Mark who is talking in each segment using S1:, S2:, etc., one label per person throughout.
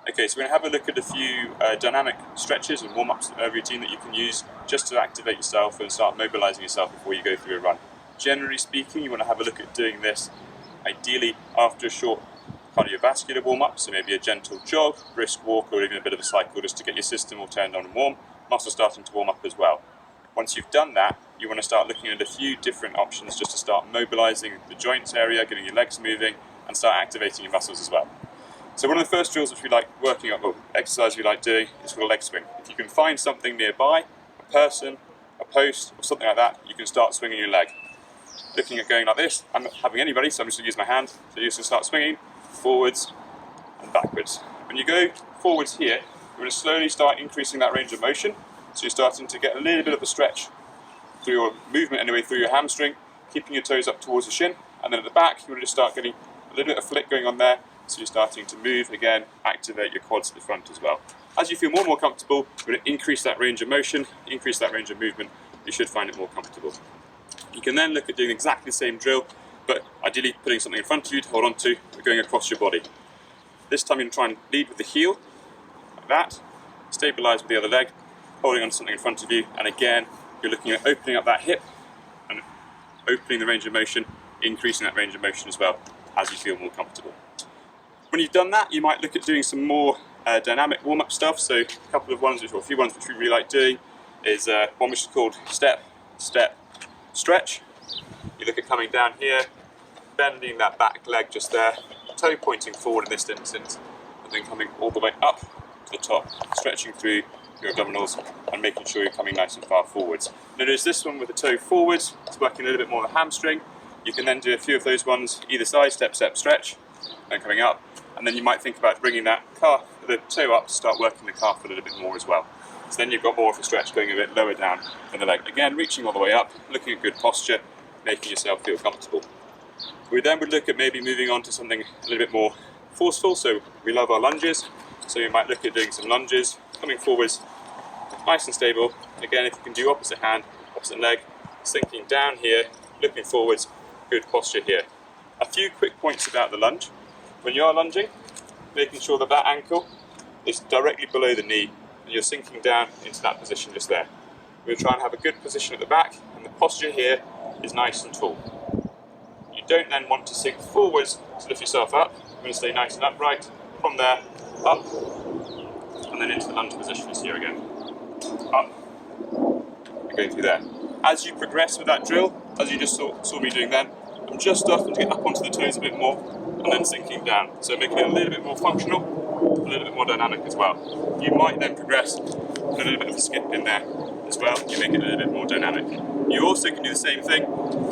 S1: Okay, so we're going to have a look at a few dynamic stretches and warm-ups routine that you can use just to activate yourself and start mobilizing yourself before you go through a run. Generally speaking, you want to have a look at doing this ideally after a short cardiovascular warm-up, so maybe a gentle jog, brisk walk, or even a bit of a cycle just to get your system all turned on and warm, muscles starting to warm up as well. Once you've done that, you want to start looking at a few different options just to start mobilizing the joints area, getting your legs moving, and start activating your muscles as well. So one of the first drills which we like working on, or exercise we like doing, is called a leg swing. If you can find something nearby, a person, a post, or something like that, you can start swinging your leg. Looking at going like this, I'm not having anybody, so I'm just going to use my hand. So you just start swinging forwards and backwards. When you go forwards here, you're going to slowly start increasing that range of motion. So you're starting to get a little bit of a stretch through your movement anyway, through your hamstring, keeping your toes up towards the shin. And then at the back, you want to just start getting a little bit of flick going on there. So you're starting to move again, activate your quads at the front as well. As you feel more and more comfortable, you're going to increase that range of motion, increase that range of movement. You should find it more comfortable. You can then look at doing exactly the same drill, but ideally putting something in front of you to hold on to, but going across your body. This time you're going to try and lead with the heel, like that, stabilize with the other leg, holding on to something in front of you, and again, you're looking at opening up that hip and opening the range of motion, increasing that range of motion as well as you feel more comfortable. When you've done that, you might look at doing some more dynamic warm-up stuff. So a couple of ones, or a few ones which we really like doing, is one which is called step, step, stretch. You look at coming down here, bending that back leg just there, toe pointing forward in this instance, and then coming all the way up to the top, stretching through your abdominals and making sure you're coming nice and far forwards. Notice this one with the toe forwards, it's working a little bit more on the hamstring. You can then do a few of those ones either side, step, step, stretch, and coming up. And then you might think about bringing that calf, the toe up to start working the calf a little bit more as well. So then you've got more of a stretch going a bit lower down than the leg. Again, reaching all the way up, looking at good posture, making yourself feel comfortable. We then would look at maybe moving on to something a little bit more forceful. So we love our lunges. So you might look at doing some lunges, coming forwards, nice and stable. Again, if you can do opposite hand, opposite leg, sinking down here, looking forwards, good posture here. A few quick points about the lunge. When you are lunging, making sure that that ankle is directly below the knee and you're sinking down into that position just there. We'll try and have a good position at the back, and the posture here is nice and tall. You don't then want to sink forwards to lift yourself up. You're going to stay nice and upright. From there, up, and then into the lunge position is here again. Up, and going through there. As you progress with that drill, as you just saw me doing then, I'm just starting to get up onto the toes a bit more, and then sinking down. So making it a little bit more functional, a little bit more dynamic as well. You might then progress with a little bit of a skip in there as well. You make it a little bit more dynamic. You also can do the same thing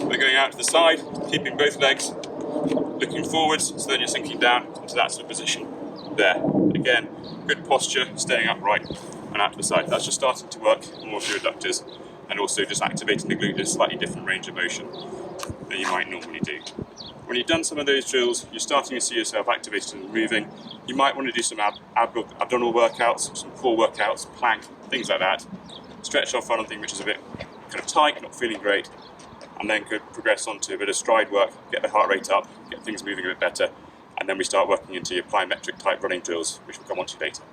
S1: by going out to the side, keeping both legs looking forwards, so then you're sinking down into that sort of position there. Again, good posture, staying upright and out to the side. That's just starting to work more of your adductors and also just activating the glute at a slightly different range of motion than you might normally do. When you've done some of those drills, you're starting to see yourself activated and moving. You might want to do some abdominal workouts, some core workouts, plank, things like that. Stretch off on anything which is a bit kind of tight, not feeling great, and then could progress onto a bit of stride work, get the heart rate up, get things moving a bit better, and then we start working into your plyometric type running drills, which we'll come on to later.